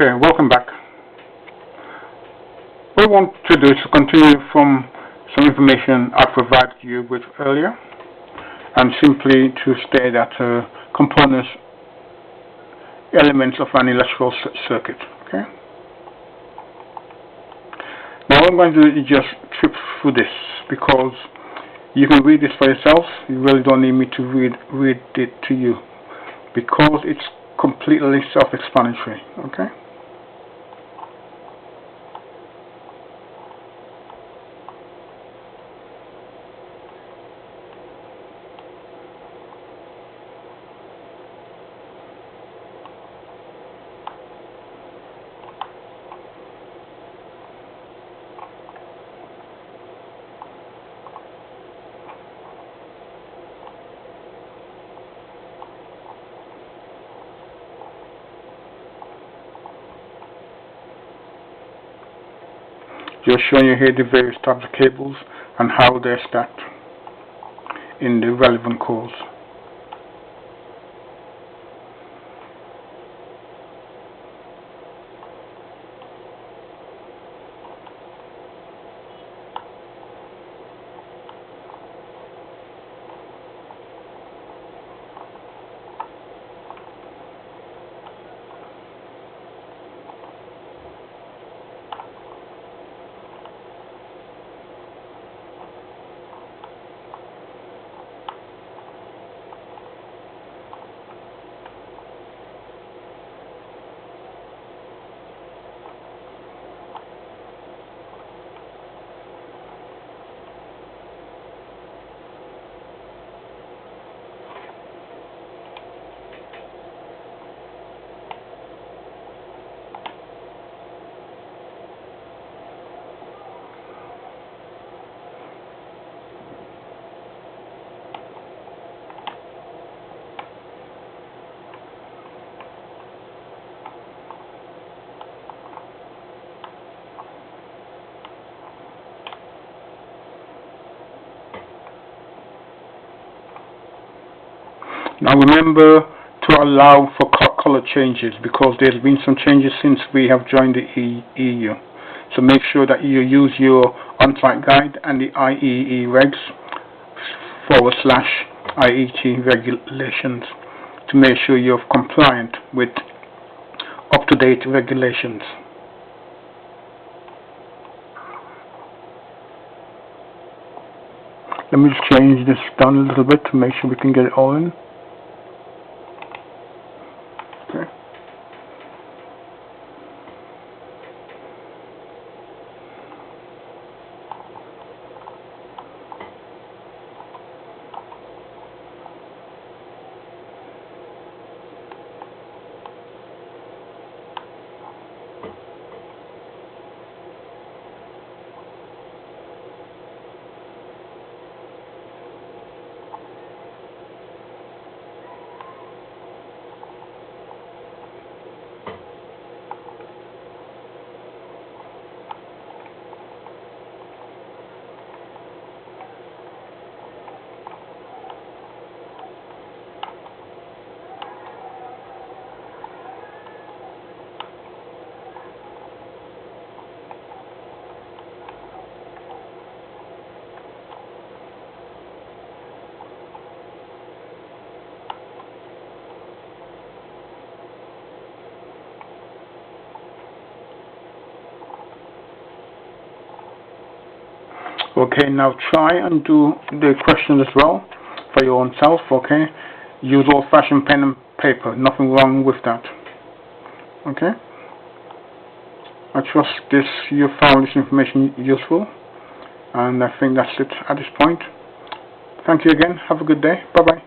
Okay, welcome back. What we want to do is to continue from some information I provided you with earlier, and simply to state that components, elements of an electrical circuit. Okay. Now what I'm going to do is just trip through this, because you can read this for yourself. You really don't need me to read it to you, because it's completely self-explanatory. Okay. Just showing you here the various types of cables and how they're stacked in the relevant cores. Now remember to allow for color changes, because there's been some changes since we have joined the EU. So make sure that you use your on-site guide and the IEE regs / IET regulations to make sure you're compliant with up-to-date regulations. Let me just change this down a little bit to make sure we can get it all in. Okay. Okay, now try and do the questions as well for your own self. Okay, use old-fashioned pen and paper. Nothing wrong with that. Okay, I trust you found this information useful, and I think that's it at this point. Thank you again. Have a good day. Bye bye.